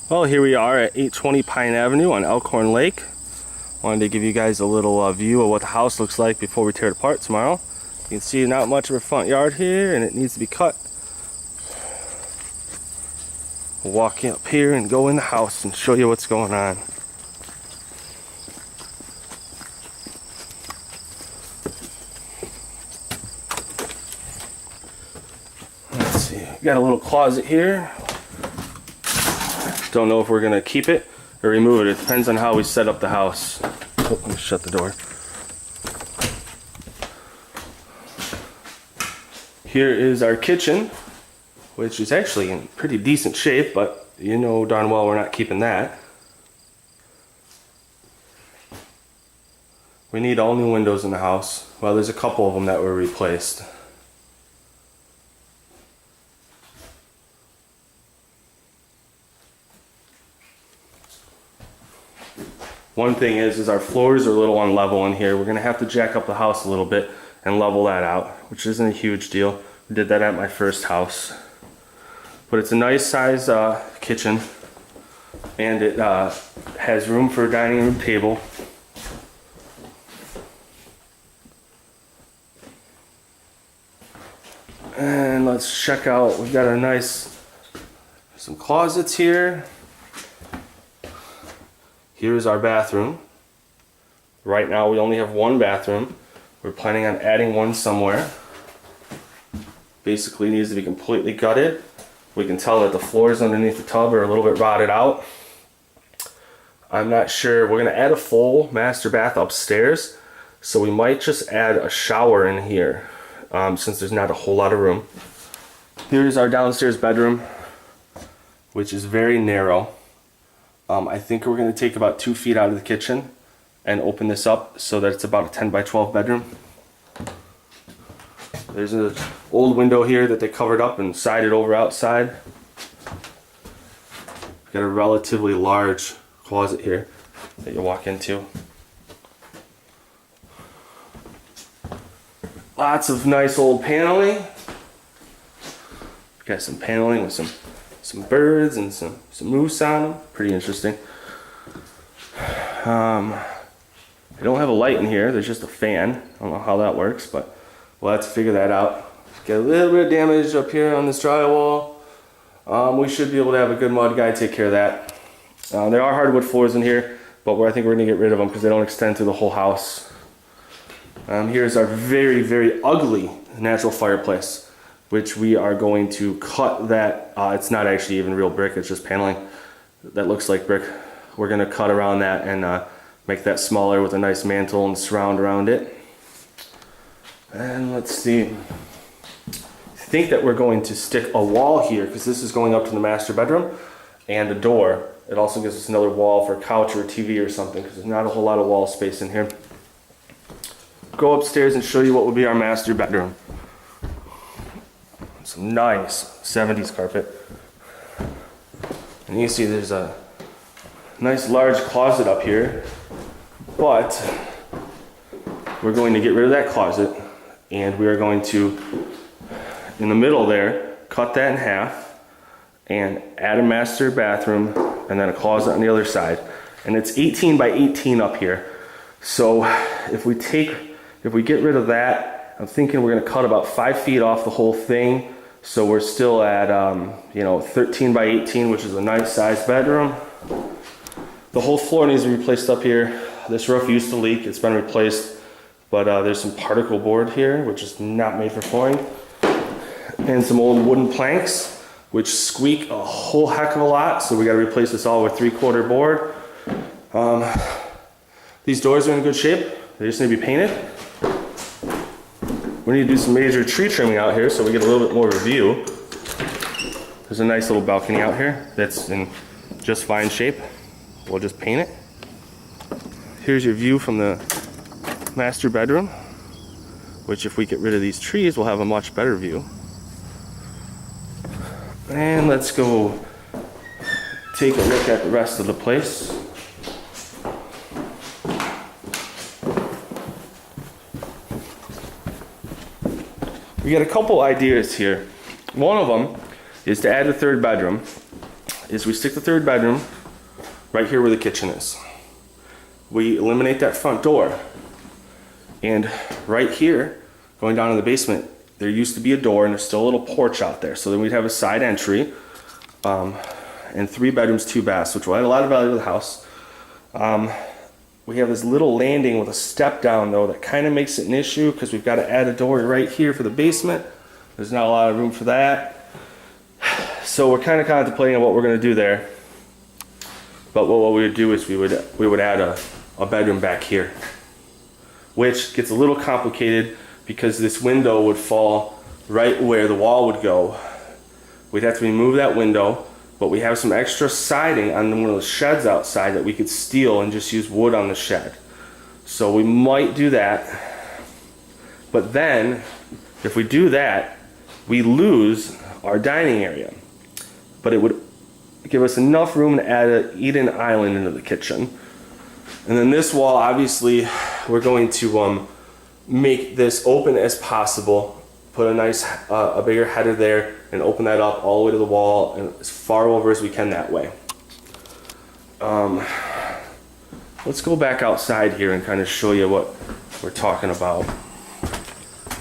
Well, here we are at 820 Pine Avenue on Elkhorn Lake. Wanted to give you guys a little view of what the house looks like before we tear it apart tomorrow. You can see not much of a front yard here, and it needs to be cut. We'll walk up here and go in the house and show you what's going on. Let's see, we got a little closet here. Don't know if we're gonna keep it or remove it. It depends on how we set up the house. Oh, let me shut the door. Here is our kitchen, which is actually in pretty decent shape, but you know darn well we're not keeping that. We need all new windows in the house. Well, there's a couple of them that were replaced. One thing is our floors are a little unlevel in here. We're gonna have to jack up the house a little bit and level that out, which isn't a huge deal. We did that at my first house. But it's a nice size kitchen, and it has room for a dining room table. And let's check out, we've got some closets here. Here's our bathroom. Right now we only have one bathroom. We're planning on adding one somewhere. Basically needs to be completely gutted. We can tell that the floors underneath the tub are a little bit rotted out. I'm not sure. We're gonna add a full master bath upstairs, so we might just add a shower in here since there's not a whole lot of room. Here's our downstairs bedroom, which is very narrow. I think we're going to take about 2 feet out of the kitchen and open this up so that it's about a 10 by 12 bedroom. There's an old window here that they covered up and sided over outside. Got a relatively large closet here that you walk into. Lots of nice old paneling. Got some paneling with some birds and some moose on them. Pretty interesting. I don't have a light in here. There's just a fan. I don't know how that works, but we'll have to figure that out. Get a little bit of damage up here on this drywall. We should be able to have a good mud guy take care of that. There are hardwood floors in here, but I think we're going to get rid of them because they don't extend through the whole house. Here's our very, very ugly natural fireplace, which we are going to cut that. It's not actually even real brick, it's just paneling that looks like brick. We're gonna cut around that and make that smaller with a nice mantle and surround around it. And let's see, I think that we're going to stick a wall here because this is going up to the master bedroom, and a door. It also gives us another wall for a couch or a TV or something because there's not a whole lot of wall space in here. Go upstairs and show you what would be our master bedroom. Some nice 70s carpet. And you see there's a nice large closet up here, but we're going to get rid of that closet, and we are going to, in the middle there, cut that in half and add a master bathroom and then a closet on the other side. And it's 18 by 18 up here. So if we get rid of that, I'm thinking we're gonna cut about 5 feet off the whole thing. So we're still at 13 by 18, which is a nice sized bedroom. The whole floor needs to be replaced up here. This roof used to leak, it's been replaced, but there's some particle board here, which is not made for flooring. And some old wooden planks, which squeak a whole heck of a lot. So we gotta replace this all with 3/4 board. These doors are in good shape. They just need to be painted. We need to do some major tree trimming out here so we get a little bit more of a view. There's a nice little balcony out here that's in just fine shape. We'll just paint it. Here's your view from the master bedroom, which if we get rid of these trees, we'll have a much better view. And let's go take a look at the rest of the place. We got a couple ideas here. One of them is to add a third bedroom is we stick the third bedroom right here where the kitchen is. We eliminate that front door. And right here, going down in the basement, there used to be a door and there's still a little porch out there. So then we'd have a side entry, and 3 bedrooms, 2 baths, which will add a lot of value to the house. We have this little landing with a step down though that kind of makes it an issue because we've got to add a door right here for the basement. There's not a lot of room for that. So we're kind of contemplating what we're going to do there. But what we would do is we would add a bedroom back here, which gets a little complicated because this window would fall right where the wall would go. We'd have to remove that window, but we have some extra siding on one of the sheds outside that we could steal and just use wood on the shed. So we might do that. But then, if we do that, we lose our dining area. But it would give us enough room to add an eat-in island into the kitchen. And then this wall, obviously, we're going to make this open as possible. Put a nice, a bigger header there and open that up all the way to the wall and as far over as we can that way. Let's go back outside here and kind of show you what we're talking about.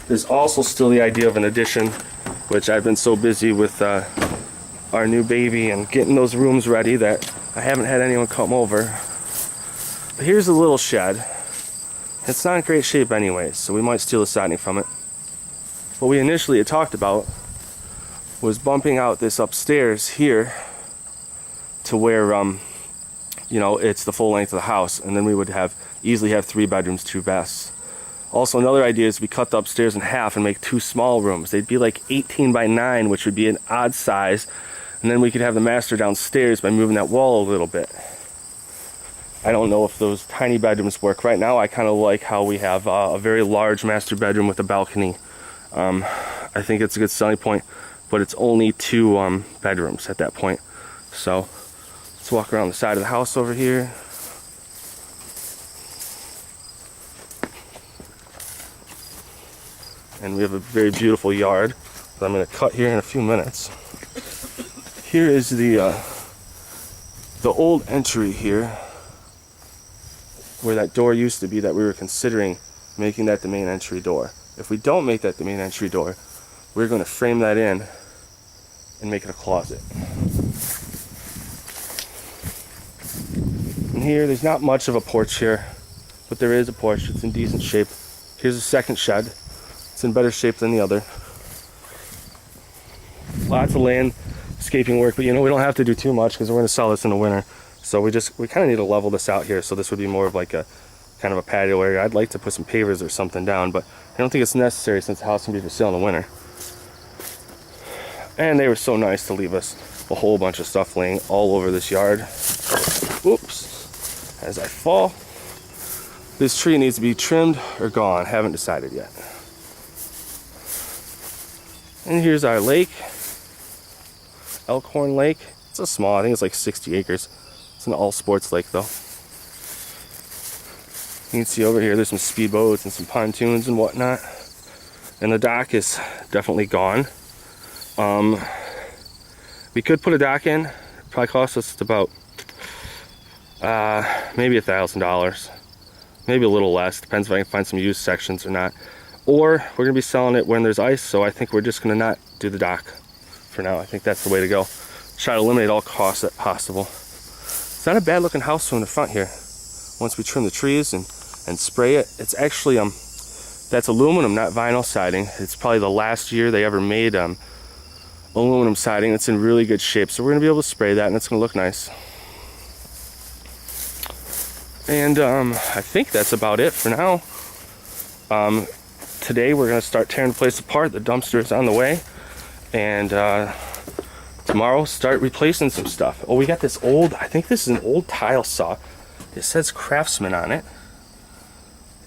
There's also still the idea of an addition, which I've been so busy with our new baby and getting those rooms ready that I haven't had anyone come over. But here's a little shed. It's not in great shape anyways, so we might steal the siding from it. What we initially had talked about was bumping out this upstairs here to where you know, it's the full length of the house, and then we would easily have 3 bedrooms, 2 baths. Also, another idea is we cut the upstairs in half and make 2 small rooms. They'd be like 18 by 9, which would be an odd size, and then we could have the master downstairs by moving that wall a little bit. I don't know if those tiny bedrooms work. Right now, I kind of like how we have a very large master bedroom with a balcony. I think it's a good selling point, but it's only 2 bedrooms at that point. So let's walk around the side of the house over here. And we have a very beautiful yard that I'm going to cut here in a few minutes. Here is the old entry here, where that door used to be that we were considering making that the main entry door. If we don't make that the main entry door, we're going to frame that in and make it a closet. And here, there's not much of a porch here, but there is a porch. It's in decent shape. Here's a second shed. It's in better shape than the other. Lots of landscaping work, but you know, we don't have to do too much because we're going to sell this in the winter. So we kind of need to level this out here. So this would be more of like a kind of a patio area. I'd like to put some pavers or something down, but I don't think it's necessary since the house can be for sale in the winter. And they were so nice to leave us a whole bunch of stuff laying all over this yard. Whoops. As I fall. This tree needs to be trimmed or gone. Haven't decided yet. And here's our lake. Elkhorn Lake. It's a small, I think it's like 60 acres. It's an all sports lake though. You can see over here there's some speedboats and some pontoons and whatnot. And the dock is definitely gone. We could put a dock in. It probably cost us about maybe $1,000. Maybe a little less. Depends if I can find some used sections or not. Or we're gonna be selling it when there's ice, so I think we're just gonna not do the dock for now. I think that's the way to go. Try to eliminate all costs that possible. It's not a bad looking house from the front here. Once we trim the trees and spray it, it's actually that's aluminum, not vinyl siding. It's probably the last year they ever made aluminum siding. It's in really good shape, so we're gonna be able to spray that and it's gonna look nice. And I think that's about it for now. Today we're gonna start tearing the place apart. The dumpster is on the way, and tomorrow start replacing some stuff. Oh, we got this old, I think this is an old tile saw. It says Craftsman on it.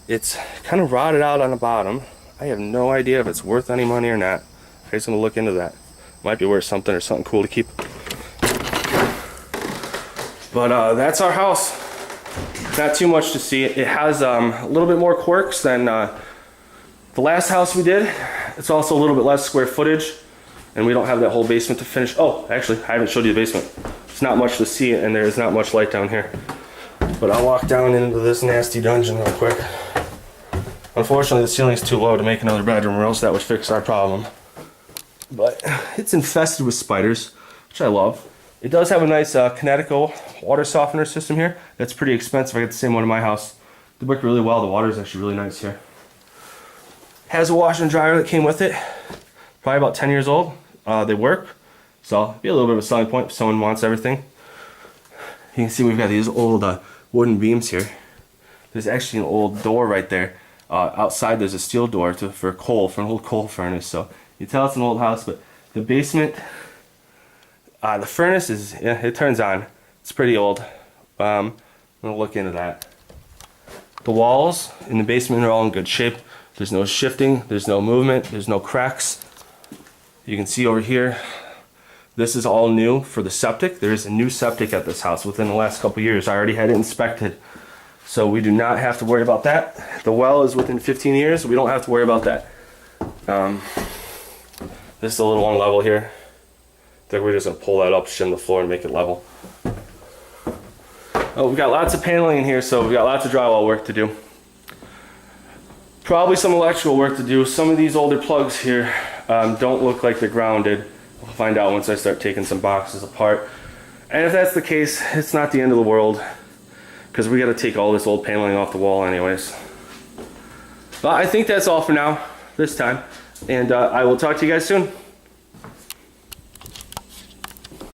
It's kind of rotted out on the bottom. I have no idea if it's worth any money or not. I'm just gonna look into that. Might be worth something or something cool to keep. But that's our house. Not too much to see. It has a little bit more quirks than the last house we did. It's also a little bit less square footage, and we don't have that whole basement to finish. Oh, actually, I haven't showed you the basement. There's not much to see and there's not much light down here. But I'll walk down into this nasty dungeon real quick. Unfortunately, the ceiling's too low to make another bedroom, or else that would fix our problem. But it's infested with spiders, which I love. It does have a nice Kinetico water softener system here. That's pretty expensive. I got the same one in my house. They work really well. The water is actually really nice here. Has a washer and dryer that came with it. Probably about 10 years old. They work. So it'll be a little bit of a selling point if someone wants everything. You can see we've got these old wooden beams here. There's actually an old door right there. Outside there's a steel door for coal, for an old coal furnace. So you tell it's an old house, but the basement, the furnace is, yeah, it turns on. It's pretty old. I'm gonna look into that. The walls in the basement are all in good shape. There's no shifting, there's no movement, there's no cracks. You can see over here, this is all new for the septic. There is a new septic at this house within the last couple years. I already had it inspected. So we do not have to worry about that. The well is within 15 years, so we don't have to worry about that. This is a little unlevel here. I think we're just gonna pull that up, shim the floor and make it level. Oh, we've got lots of paneling in here, so we've got lots of drywall work to do. Probably some electrical work to do. Some of these older plugs here don't look like they're grounded. We'll find out once I start taking some boxes apart. And if that's the case, it's not the end of the world, because we got to take all this old paneling off the wall anyways. But I think that's all for now, this time. And I will talk to you guys soon.